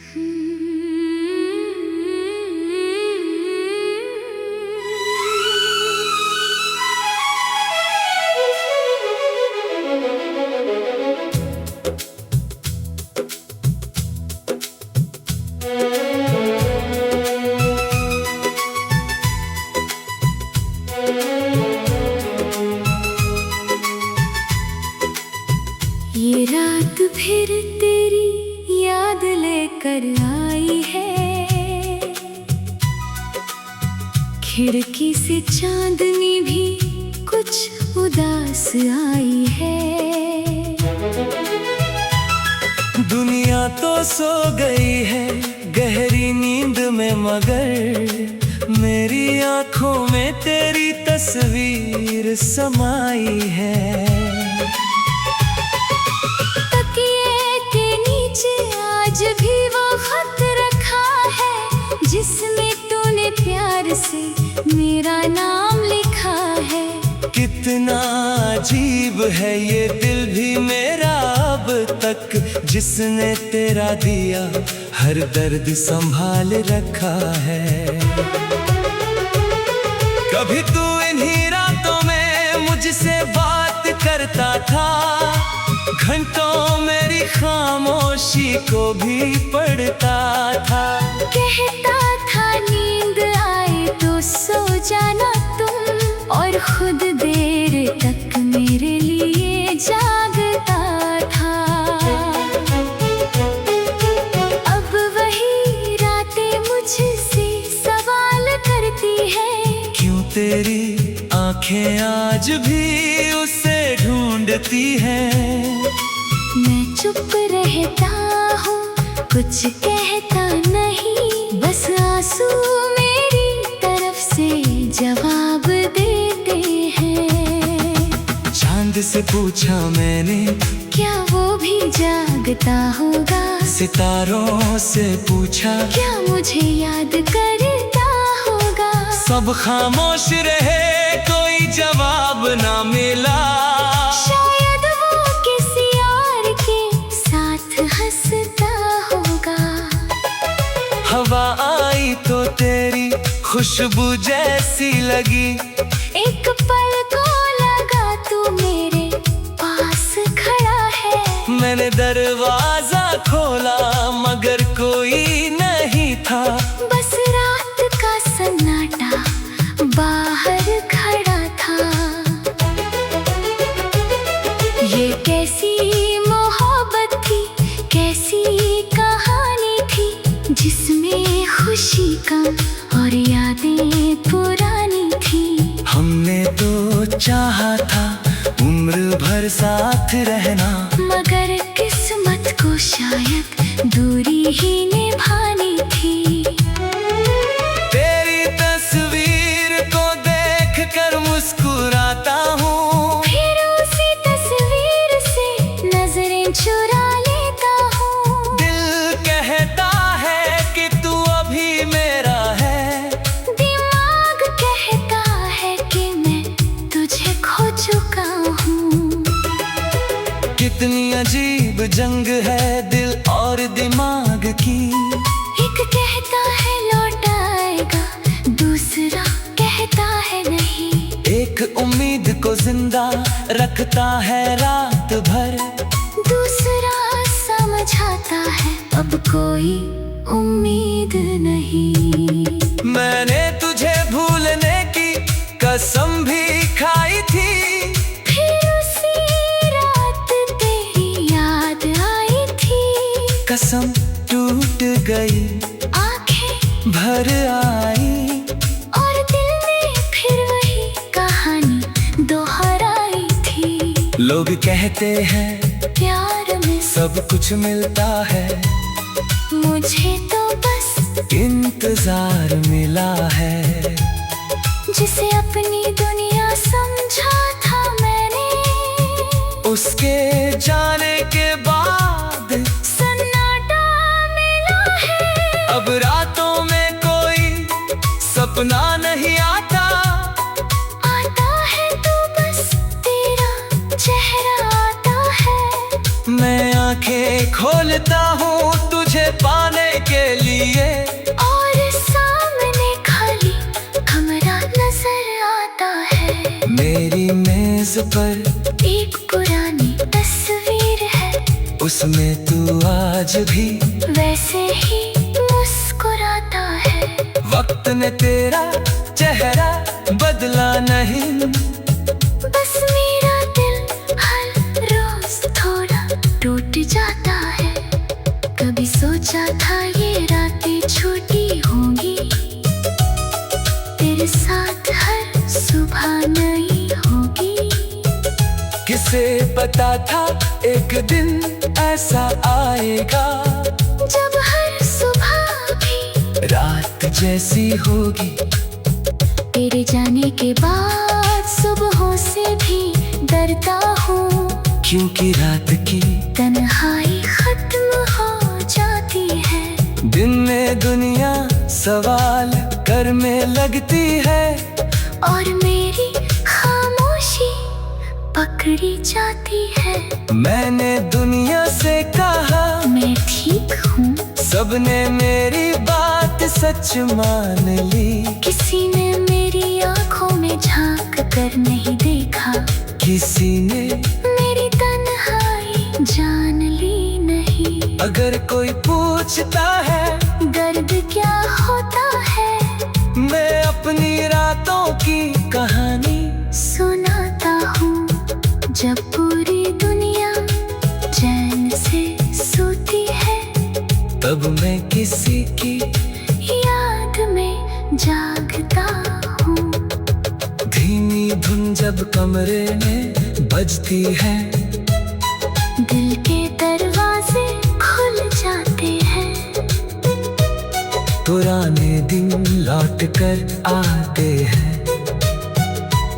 ये रात फिर तेरी याद लेकर आई है, खिड़की से चांदनी भी कुछ उदास आई है। दुनिया तो सो गई है गहरी नींद में, मगर मेरी आंखों में तेरी तस्वीर समाई है। आज भी वो खत रखा है जिसमें तूने प्यार से मेरा नाम लिखा है। कितना अजीब है ये दिल भी मेरा अब तक, जिसने तेरा दिया हर दर्द संभाल रखा है। कभी तू इन्हीं रातों में मुझसे बात करता था, घंटों मेरी खामोशी को भी पढ़ता था। कहता था नींद आए तो सो जाना तुम, और खुद देर तक मेरे लिए जागता था। अब वही रातें मुझसे सवाल करती है, क्यों तेरी आंखें आज भी उसे ढूंढती हैं। मैं चुप रहता हूँ, कुछ कहता नहीं, बस आंसू मेरी तरफ से जवाब देते हैं। चांद से पूछा मैंने, क्या वो भी जागता होगा? सितारों से पूछा, क्या मुझे याद करता होगा? सब खामोश रहे, कोई जवाब ना मिला। शायद वो किसी और के साथ हंसता होगा। हवा आई तो तेरी खुशबू जैसी लगी, एक पल को लगा तू मेरे पास खड़ा है। मैंने दरवाजा खोला मगर कोई नहीं था, बस रात का सन्नाटा बाहर खड़ा था। ये कैसी मोहब्बत थी, कैसी कहानी थी, जिसमें खुशी कम और यादें पुरानी थी। हमने तो चाहा था उम्र भर साथ रहना, मगर किस्मत को शायद दूरी ही निभानी थी। तेरी तस्वीर को देखकर मुस्कुराता हूँ, फिर उसी तस्वीर से नजरें चुरा लेता हूँ। दिल कहता है कि तू अभी मेरा है, दिमाग कहता है कि मैं तुझे खो चुका हूँ। कितनी अजीब जंग है दिल और दिमाग की। एक कहता है लौट आएगा, दूसरा कहता है नहीं। एक उम्मीद को जिंदा रखता है रात भर, दूसरा समझाता है अब कोई उम्मीद नहीं। मैंने तुझे भूलने की कसम भी खाई थी, फिर उसी रात तेरी याद आई थी। कसम टूट गई, आंखें भर आई, और दिल ने फिर वही कहानी दोहराई थी। लोग कहते हैं प्यार में सब कुछ मिलता है, मुझे तो बस इंतजार मिला है। जिसे अपनी दुनिया समझा था मैंने, उसके जाने के बाद सन्नाटा मिला है। अब रातों में कोई सपना नहीं आता, आता है तो बस तेरा चेहरा आता है। मैं आंखें खोलता हूँ तुझ तुझे पाने के लिए। और सामने खाली कमरा नजर आता है। मेरी मेज पर एक पुरानी तस्वीर है, उसमें तू आज भी वैसे ही मुस्कुराता है। वक्त ने तेरा चेहरा बदला नहीं, बस मेरा दिल हर रोज थोड़ा टूट जाता है। कभी सोचा था ये रातें छोटी होंगी, तेरे साथ हर सुबह नई होगी। किसे पता था एक दिन ऐसा आएगा, जब हर सुबह भी रात जैसी होगी। तेरे जाने के बाद सुबहों से भी डरता हूँ, क्योंकि रात की तन्हाई खत्म हो जाती है। दिन में दुनिया सवाल करने लगती है, और मेरी खामोशी पकड़ी जाती है। मैंने दुनिया से कहा मैं ठीक हूँ, सबने मेरी बात सच मान ली। किसी ने मेरी आंखों में झांक कर नहीं देखा, किसी ने मेरी तन्हाई जान ली नहीं। अगर कोई पूछता है दर्द क्या होता है, मैं अपनी रातों की कहानी सुनाता हूँ। जब पूरी दुनिया चैन से सोती है, तब मैं किसी की याद में जागता हूँ। धीमी धुन जब कमरे में बजती है, दिल के दरवाजे खुल जाते हैं। पुराने दिन लौट कर आते हैं,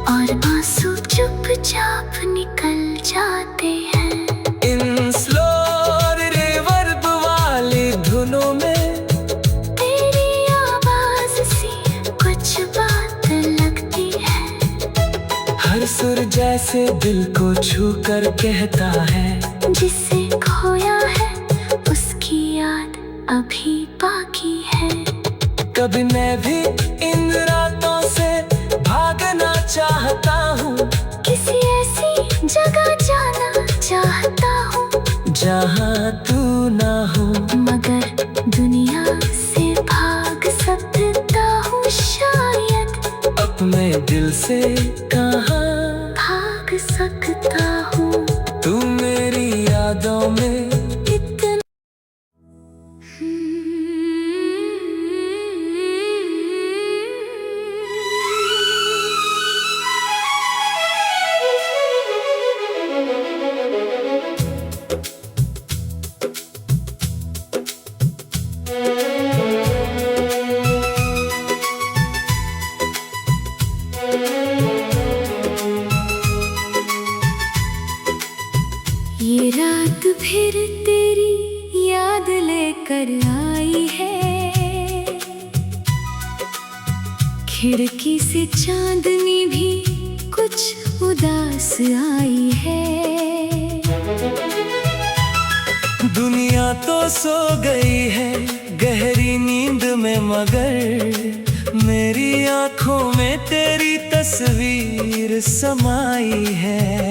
और आंसू चुपचाप निकल जाते हैं। इन स्लो रिवर्ब वाली धुनों में तेरी आवाज सी कुछ बात लगती है। हर सुर जैसे दिल को छू कर कहता है, जिसे खोया है उसकी याद अभी बाकी है। कभी मैं भी इन रातों से भागना चाहता हूँ, किसी ऐसी जगह जाना चाहता हूँ, जहाँ तू ना हो। मगर दुनिया से भाग सकता हूँ शायद, अपने दिल से कहाँ भाग सकता हूँ। तू मेरी यादों में इतना ये रात फिर तेरी याद लेकर आई है। खिड़की से चांदनी भी कुछ उदास आई है। दुनिया तो सो गई है गहरी नींद में, मगर मेरी आंखों में तेरी तस्वीर समाई है।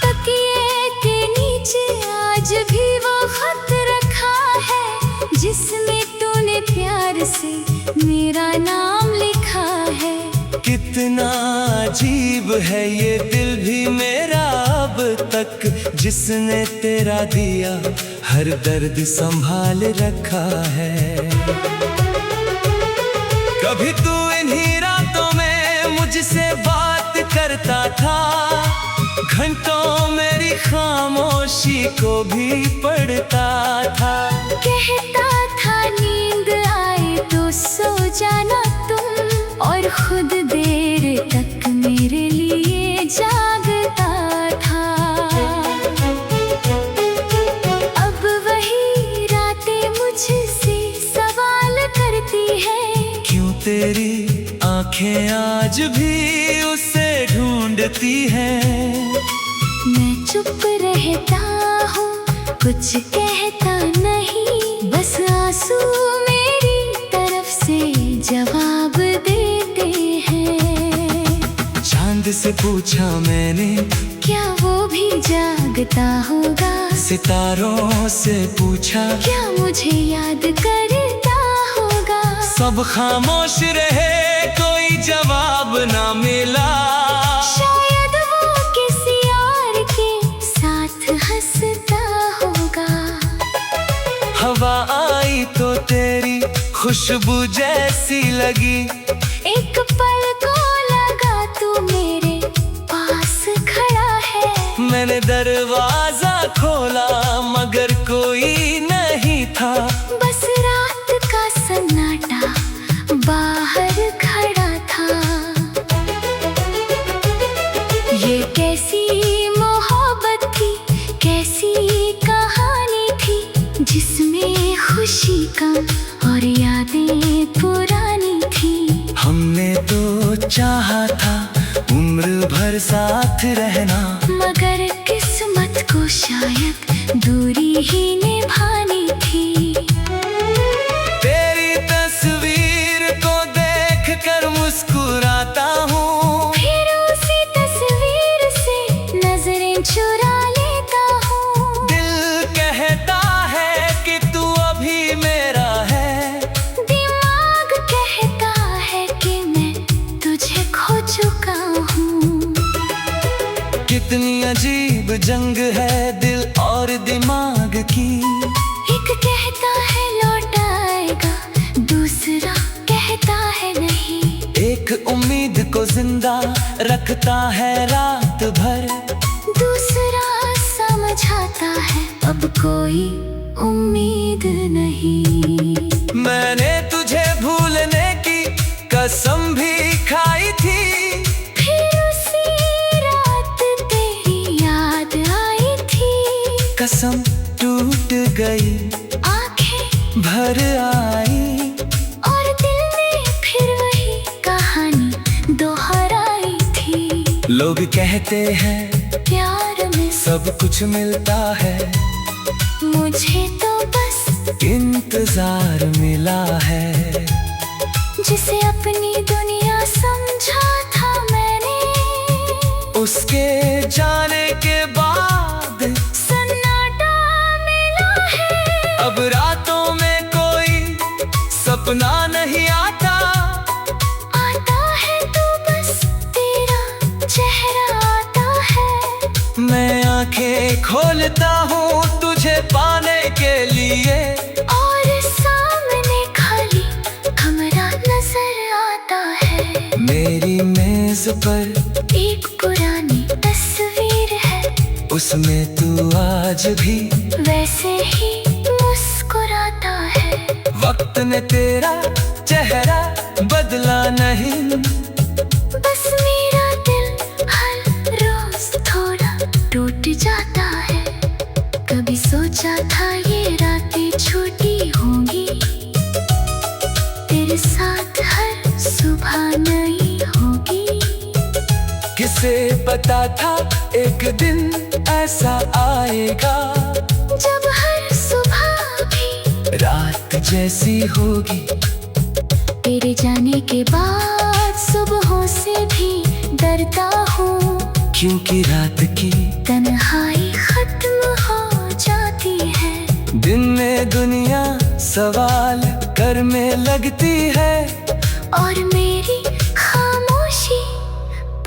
तकिए के नीचे आज भी वो खत रखा है, जिसमें तूने प्यार से मेरा नाम लिखा है। कितना अजीब है ये दिल भी मेरा अब तक, जिसने तेरा दिया हर दर्द संभाल रखा है। कभी तू इन्हीं रातों में मुझसे बात करता था, घंटों मेरी खामोशी को भी पढ़ता था। कहता था नींद आए तो सो जाना तुम, और खुद देर तक मेरे लिए जागता था। अब वही रातें मुझसे सवाल करती है, क्यों तेरी आंखें आज भी उसे ढूंढती हैं। मैं चुप रहता हूँ, कुछ कहता नहीं, बस आंसू मेरी तरफ से जवाब देते हैं। चांद से पूछा मैंने, क्या वो भी जागता होगा? सितारों से पूछा, क्या मुझे याद करता होगा? सब खामोश रहे, कोई जवाब ना मिला। शायद वो किसी और के साथ हंसता होगा। हवा आई तो तेरी खुशबू जैसी लगी, एक पल को लगा तू मेरे पास खड़ा है। मैंने दरवाजा खोला मगर कोई नहीं था, बस रात का सन्नाटा बाहर खड़ा था। ये कैसी मोहब्बत थी, कैसी कहानी थी, जिसमें खुशी कम और यादें पुरानी थी। हमने तो चाहा था उम्र भर साथ रहना, मगर किस्मत को शायद दूरी ही निभानी थी। तेरी तस्वीर को देखकर मुस्कुराता हूँ, फिर उसी तस्वीर से नजरें चुरा लेता हूँ। दिल कहता है कि तू अभी मेरा है, दिमाग कहता है कि मैं तुझे खो चुका हूँ। कितनी अजीब जंग है दिल और दिमाग की। एक कहता है लौट आएगा, दूसरा कहता है नहीं। एक उम्मीद को जिंदा रखता है रात भर, दूसरा समझाता है अब कोई उम्मीद नहीं। मैंने तुझे भूलने की कसम भी खाई थी, फिर उसी रात तेरी याद आई थी। कसम टूट गई, आंखें भर आई, और दिल ने फिर वही कहानी दोहराई थी। लोग कहते हैं प्यार में सब कुछ मिलता है, मुझे तो बस इंतजार मिला है। जिसे अपनी दुनिया समझा था मैंने, उसके जाने के बाद सन्नाटा मिला है। अब रातों में कोई सपना नहीं आता, आता है तो बस तेरा चेहरा आता है। मैं आंखें खोलता हूँ तुझे पाने के लिए, और सामने खाली कमरा नजर आता है। मेरी मेज पर एक पुरानी तस्वीर है, उसमें तू आज भी वैसे ही मुस्कुराता है। वक्त ने तेरा चेहरा बदला नहीं, बस मेरा दिल हर रोज थोड़ा टूट जाता है। कभी सोचा था ये रातें छोटी होंगी, तेरे साथ हर सुबह नई होगी। किसे पता था एक दिन ऐसा आएगा, जब हर सुबह भी रात जैसी होगी। तेरे जाने के बाद सुबहों से भी डरता हूँ, क्योंकि रात की तन्हाई खत्म हो जाती है। दिन में दुनिया सवाल करने लगती है, और मेरी खामोशी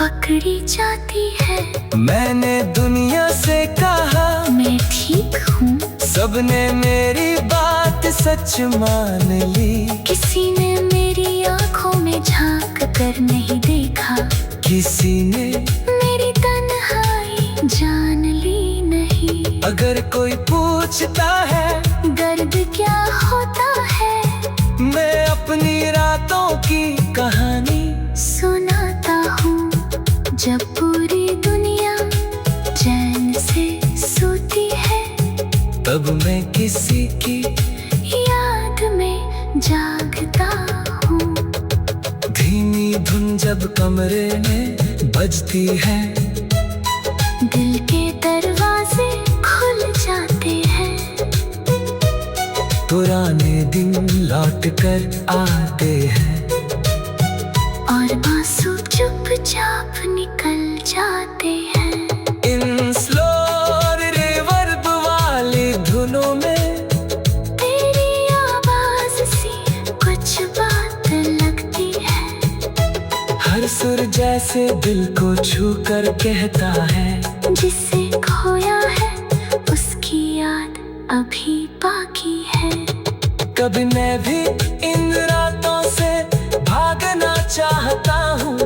पकड़ी जाती है। मैंने दुनिया से कहा मैं ठीक हूँ, सबने मेरी बात सच मान ली। किसी ने मेरी आंखों में झांक कर नहीं देखा, किसी ने मेरी तन्हाई जान ली नहीं। अगर कोई पूछता है दर्द क्या होता है, मैं अपनी रातों की कहानी सुनाता हूँ। जब पूरी दुनिया चैन से सोती है, तब मैं किसी की याद में जागता हूँ। धीमी धुन जब कमरे में बजती है, दिल के दरवाजे खुल जाते हैं। पुराने दिन लौट कर आते हैं और आंसू चुपचाप निकल जाते हैं। इन स्लो रिवर्ब वाली धुनों में तेरी आवाज सी कुछ बात लगती है। हर सुर जैसे दिल को छू कर कहता है, जिसे खोया है उसकी याद अभी बाकी है। कभी मैं भी इन रातों से भागना चाहता हूँ,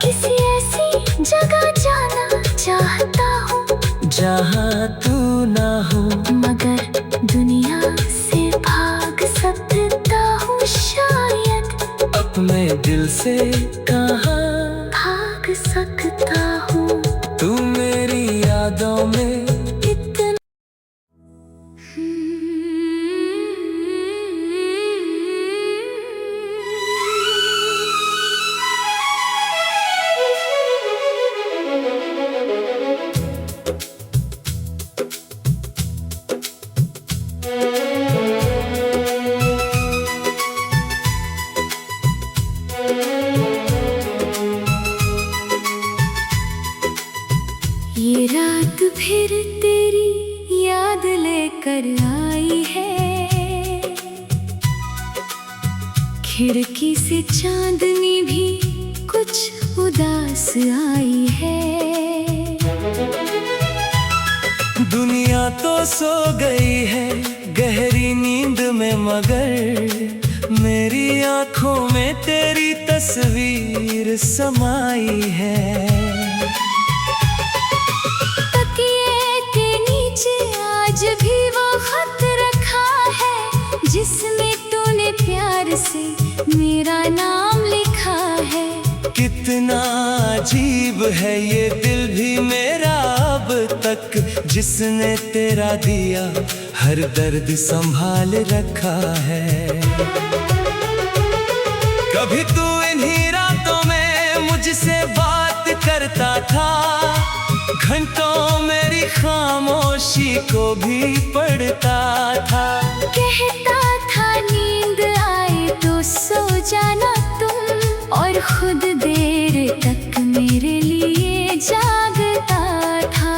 किसी ऐसी जगह जाना चाहता हूँ जहाँ तू ना हो। मगर दुनिया से भाग सकता हूँ शायद, अपने दिल से कहाँ भाग सकता हूँ। तू मेरी यादों में इतना ये रात फिर तेरी याद लेकर आई है। खिड़की से चांदनी भी कुछ उदास आई है। दुनिया तो सो गई है गहरी नींद में, मगर मेरी आंखों में तेरी तस्वीर समाई है। तकिए के नीचे आज भी वो खत रखा है, जिसमें तूने प्यार से मेरा नाम लिखा है। कितना अजीब है ये दिल भी मेरा अब तक, जिसने तेरा दिया हर दर्द संभाल रखा है। कभी तू इन्हीं रातों में मुझसे बात करता था, घंटों मेरी खामोशी को भी पढ़ता था। कहता था नींद आए तो सो जाना तुम, और खुद देर तक मेरे लिए जागता था।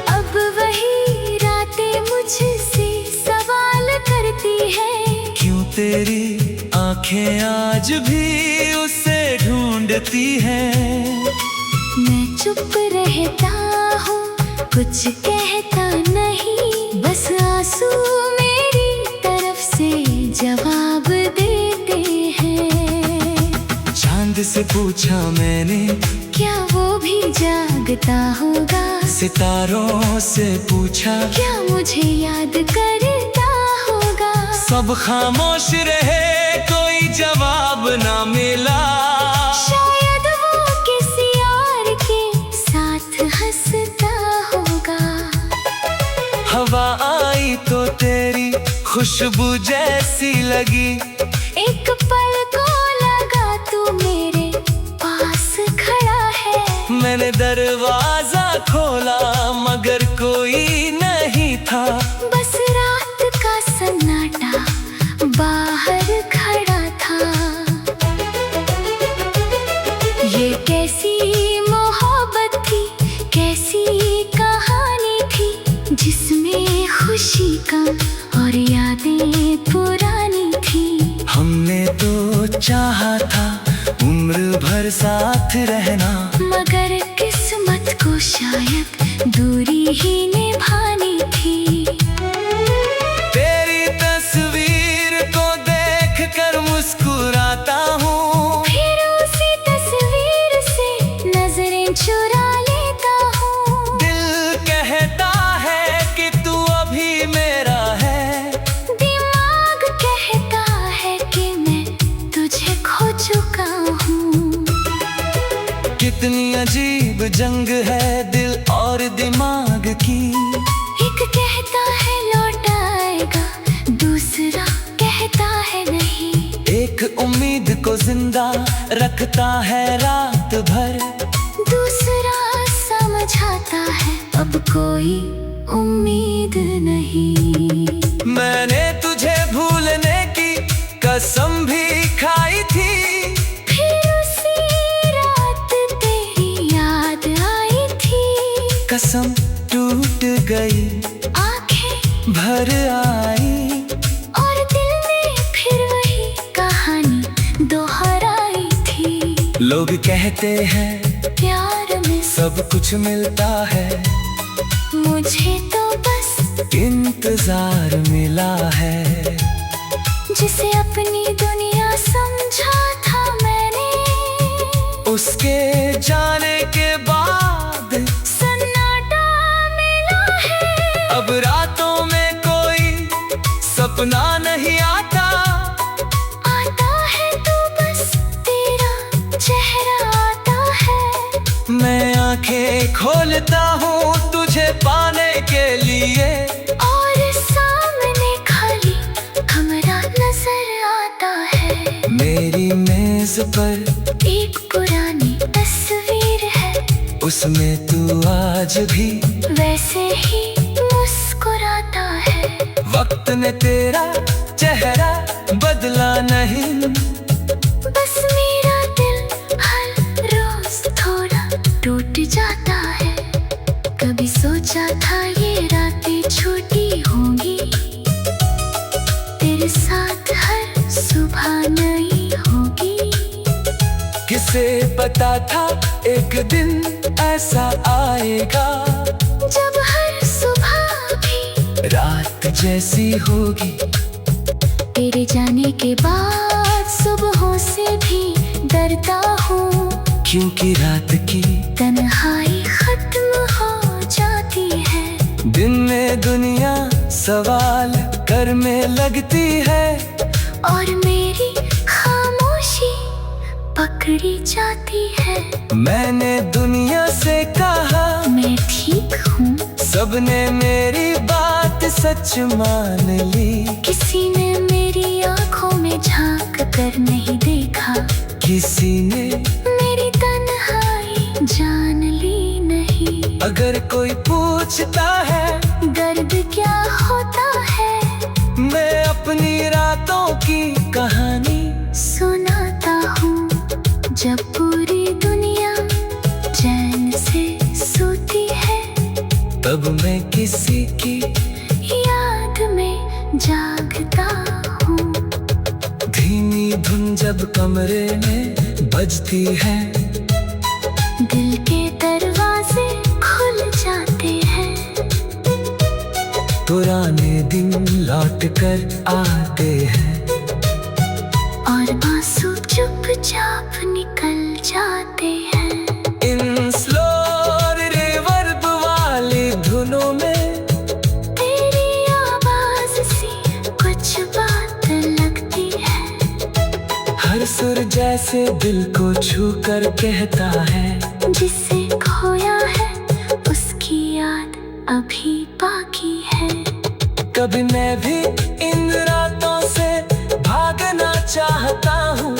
अब वही रातें मुझसे सवाल करती हैं, क्यों तेरी आंखें आज भी उसे ढूंढती हैं। मैं चुप रहता हूँ, कुछ कहता नहीं, बस आंसू मेरी तरफ से जवाब देते हैं। चांद से पूछा मैंने, क्या वो भी जागता होगा? सितारों से पूछा, क्या मुझे याद करता होगा? सब खामोश रहे, कोई जवाब ना मिला। शायद वो किसी और के साथ हंसता होगा। हवा आई तो तेरी खुशबू जैसी लगी, एक पल को लगा तू मेरे पास खड़ा है। मैंने दरवाजा खोला मगर कोई नहीं था, बस रात का सन्नाटा बाहर खड़ा था। ये कैसी मोहब्बत थी, कैसी कहानी थी, जिसमें खुशी कम और यादें पुरानी थी। हमने तो चाहा था उम्र भर साथ रहना, मगर किस्मत को शायद दूरी ही निभानी थी। तेरी तस्वीर को देखकर मुस्कुराता हूँ, फिर उसी तस्वीर से नजरें चुरा लेता हूँ। दिल कहता है कि तू अभी मेरा है, दिमाग कहता है कि मैं तुझे खो चुका हूँ। कितनी अजीब जंग है दिल और दिमाग की। एक कहता है लौट आएगा, दूसरा कहता है नहीं। एक उम्मीद को जिंदा रखता है रात भर, दूसरा समझाता है अब कोई उम्मीद नहीं। मैंने तुझे भूलने की कसम भी खाई थी, फिर उसी रात तेरी याद आई थी। कसम टूट गई, आंखें भर आई, और दिल ने फिर वही कहानी दोहराई थी। लोग कहते हैं प्यार में सब कुछ मिलता है, मुझे तो बस इंतजार मिला है। जिसे अपनी दुनिया समझा था मैंने, उसके जाने के बाद सन्नाटा मिला है। अब रातों में कोई सपना नहीं आता, आता है तो बस तेरा चेहरा आता है। मैं आंखें खोलता हूँ तुझे पाने के लिए, और सामने खाली कमरा नजर आता है। मेरी मेज पर एक पुरानी तस्वीर है, उसमें तू आज भी वैसे ही मुस्कुराता है। वक्त ने तेरा चेहरा बदला नहीं, बस मेरा दिल हर रोज थोड़ा टूट जाता है। कभी सोचा था ये रातें छोटी होंगी, तेरे साथ हर सुबह नई होगी। किसे पता था एक दिन ऐसा आएगा, जब हर सुबह भी रात जैसी होगी। तेरे जाने के बाद सुबहों से भी डरता हूँ, क्योंकि रात की तन्हाई खत्म हो जाती है। दिन में दुनिया सवाल करने लगती है, और मेरी खामोशी पकड़ी जाती है। मैंने दुनिया से कहा मैं ठीक हूँ, सबने मेरी बात सच मान ली। किसी ने मेरी आंखों में झांक कर नहीं देखा, किसी ने मेरी तन्हाई जान ली नहीं। अगर कोई पूछता है दर्द क्या होता है, मैं अपनी रातों की कहानी सुनाता हूँ। जब पूरी दुनिया चैन से सोती है, तब मैं किसी की याद में जागता हूँ। धीमी धुन जब कमरे में बजती है, दिल के दरवाजे खुल जाते हैं। पुराने दिन लौट कर आते हैं, और आंसू चुपचाप निकल जाते हैं। इन स्लो रिवर्ब वाली धुनों में तेरी आवाज सी कुछ बात लगती है। हर सुर जैसे दिल को छू कर कहता है, जिसे खोया है उसकी याद अभी बाकी है। कभी मैं भी इन रातों से भागना चाहता हूँ,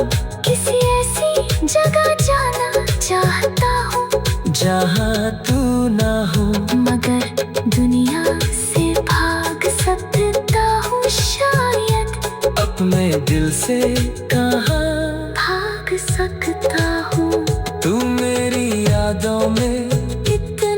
किसी ऐसी जगह जाना चाहता हूँ, जहाँ तू ना हो। मगर दुनिया से भाग सकता हूँ शायद, अपने दिल से कहाँ भाग सकता हूँ। तू मेरी यादों में इतना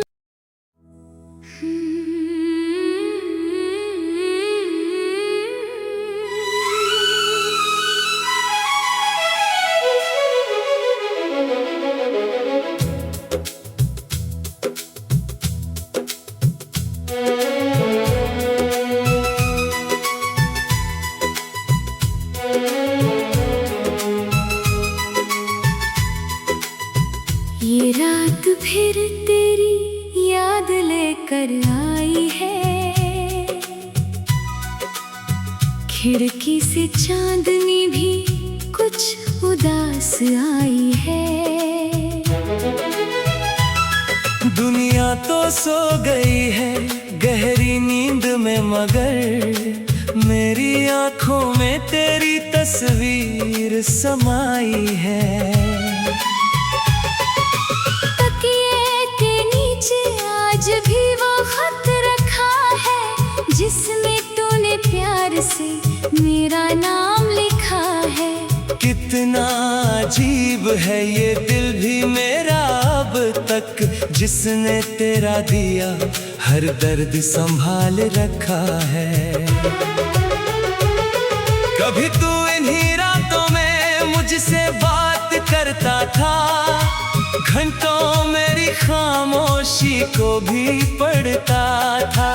ये रात फिर तेरी याद लेकर आई है। खिड़की से चांदनी भी कुछ उदास आई है। दुनिया तो सो गई है गहरी नींद में, मगर मेरी आंखों में तेरी तस्वीर समाई है। तकिए के नीचे आज भी वो खत रखा है ये दिल भी मेरा अब तक, जिसने तेरा दिया हर दर्द संभाल रखा है। कभी तू इन्हीं रातों में मुझसे बात करता था, घंटों मेरी खामोशी को भी पढ़ता था।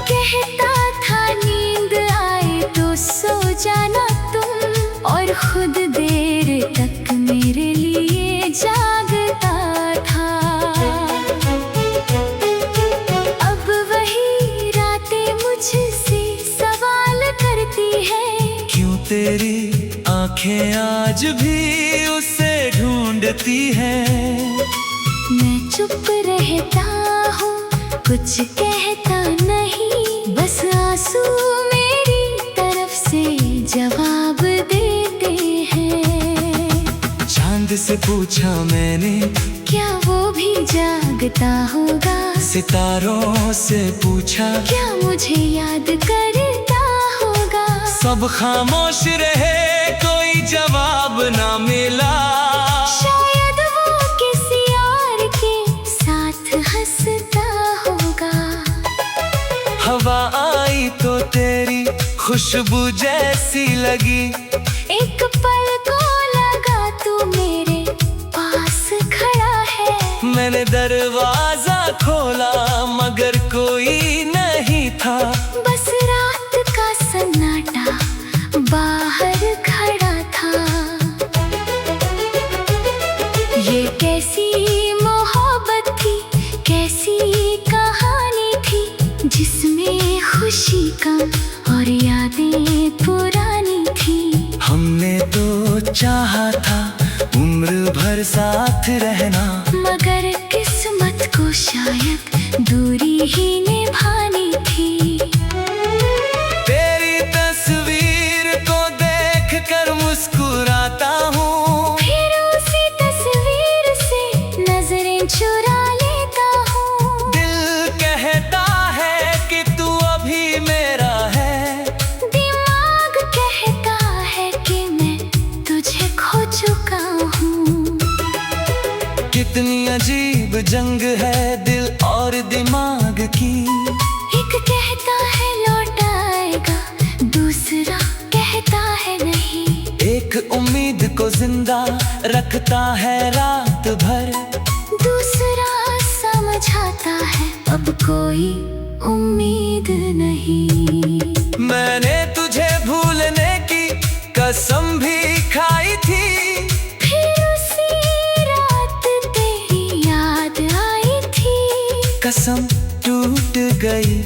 कहता था नींद आए तो सो जाना तुम, और खुद देर तक मेरे लिए जागता था। अब वही रातें मुझसे सवाल करती है, क्यों तेरी आंखें आज भी उसे ढूंढती हैं। मैं चुप रहता हूँ, कुछ कहता नहीं, बस आंसू मेरी तरफ से जवाब देते हैं। चांद से पूछा मैंने, क्या वो भी जागता होगा? सितारों से पूछा, क्या मुझे याद करता होगा? सब खामोश रहे, कोई जवाब ना मिला। शायद वो किसी और के साथ हंसता होगा। हवा आई तो तेरी खुशबू जैसी लगी, एक पल को लगा तू मेरे पास खड़ा है। मैंने दरवाजा खोला मगर कोई नहीं था, बस रात का सन्नाटा बाहर खड़ा था। ये कैसी मोहब्बत थी, कैसी कहानी थी, जिसमें खुशी कम और यादें पुरानी थी। हमने तो चाहा था उम्र भर साथ रहना, मगर किस्मत को शायद दूरी ही निभानी थी। तेरी तस्वीर को देखकर मुस्कुराता हूँ, फिर उसी तस्वीर से नजरें चुरा लेता हूँ। दिल कहता है कि तू अभी मेरा है, दिमाग कहता है कि मैं तुझे खो चुका हूँ। कितनी अजीब जंग है दिल और दिमाग की। एक कहता है लौट आएगा, दूसरा कहता है नहीं। एक उम्मीद को जिंदा रखता है रात भर, दूसरा समझाता है अब कोई उम्मीद नहीं। मैंने तुझे भूलने की कसम भी खाई थी, फिर उसी रात तेरी याद आई थी। कसम टूट गई,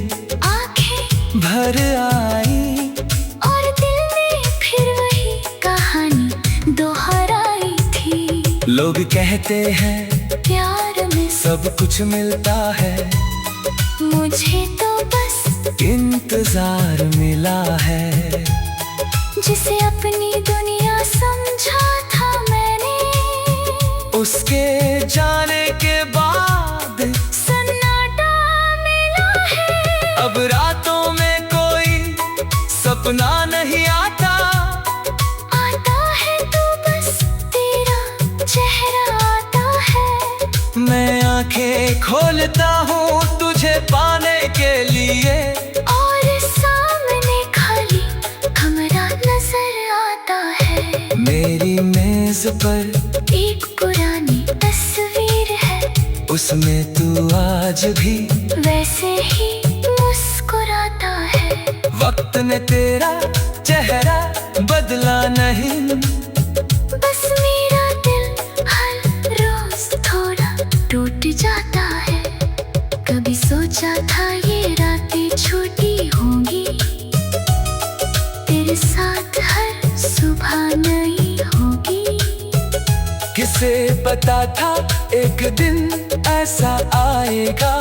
आंखें भर आई, और दिल ने फिर वही कहानी दोहराई थी। लोग कहते हैं प्यार में सब कुछ मिलता है, मुझे तो बस इंतजार मिला है। जिसे अपनी दुनिया समझा था मैंने, उसके जाने के बाद सन्नाटा मिला है। अब रातों में कोई सपना नहीं आता, आता है तो बस तेरा चेहरा आता है। मैं आंखें खोलता हूँ तुझे पाने के लिए, और सामने खाली कमरा नजर आता है। मेरी मेज पर एक पुरानी तस्वीर है, उसमें तू आज भी वैसे ही मुस्कुराता है। वक्त ने तेरा चेहरा बदला नहीं, बस मेरा दिल हर रोज थोड़ा टूट जाता है। कभी सोचा था ये रातें छोटी होंगी, तेरे साथ हर सुबह नई होगी। किसे पता था एक दिन ऐसा आएगा,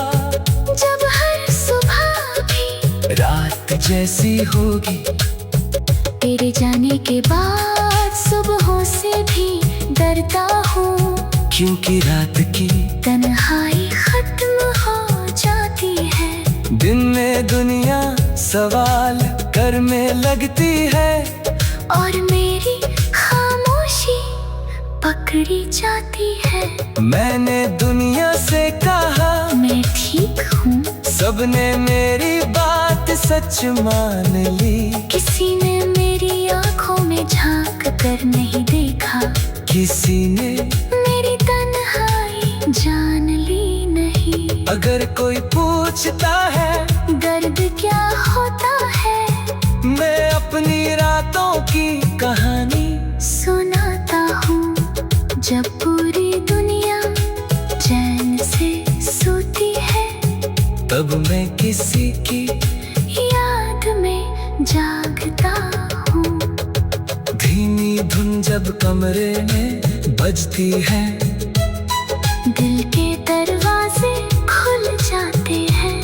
जब हर सुबह भी रात जैसी होगी। तेरे जाने के बाद सुबहों से भी डरता हूँ, क्योंकि रात की तन्हाई खत्म हो जाती है। दिन में दुनिया सवाल करने लगती है, और मेरी खामोशी पकड़ी जाती है। मैंने दुनिया से कहा मैं ठीक हूँ, सबने मेरी बात सच मान ली। किसी ने मेरी आंखों में झांक कर नहीं देखा, किसी ने मेरी तन्हाई जान ली नहीं। अगर कोई पूछता है दर्द क्या होता है, मैं अपनी रातों की कहानी सुनाता हूँ। जब पूरी दुनिया चैन से सोती है, तब मैं किसी की याद में जागता हूँ। धीमी धुन जब कमरे में बजती है, दिल के दरवाजे खुल जाते हैं।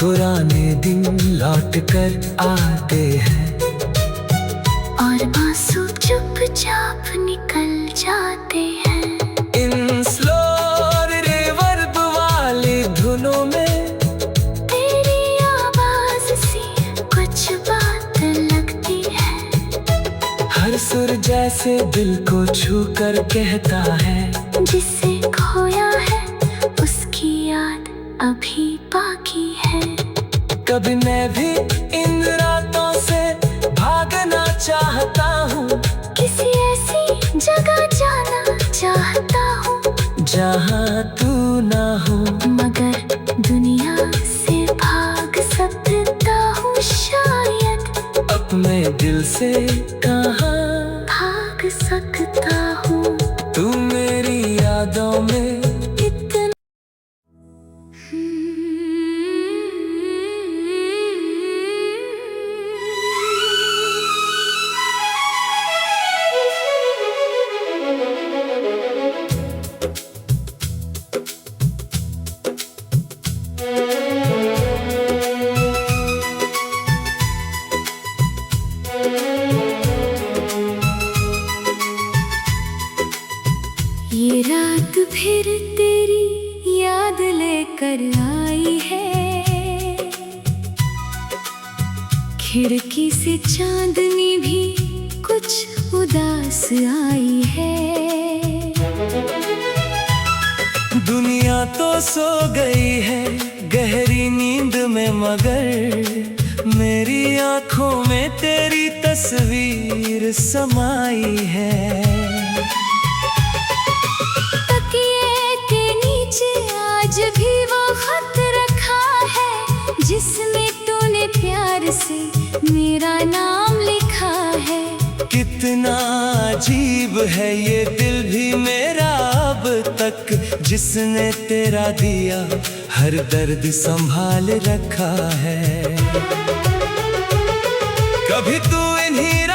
पुराने दिन लौट कर आते हैं, और आंसू चुपचाप निकल जाते हैं। इन स्लो रिवर्ब वाली धुनों में तेरी आवाज सी कुछ बात लगती है। हर सुर जैसे दिल को छू कर कहता है, जिसे खोया है उसकी याद अभी बाकी है। कभी मैं भी इन रातों से भागना चाहता हूँ, किसी ऐसी जगह जाना चाहता हूँ, जहाँ तू ना हो। मगर दुनिया से भाग सकता हूँ शायद, अपने दिल से कहाँ भाग सकता हूँ। तू मेरी यादों में इतना ये रात फिर तेरी याद लेकर आई है। खिड़की से चांदनी भी कुछ उदास आई है। दुनिया तो सो गई है गहरी नींद में, मगर मेरी आंखों में तेरी तस्वीर समाई है। तकिए के नीचे आज भी वो खत रखा है, जिसमें तूने प्यार से मेरा नाम लिखा है। कितना अजीब है ये दिल भी मेरा अब तक, जिसने तेरा दिया हर दर्द संभाल रखा है। कभी तू इन्हीं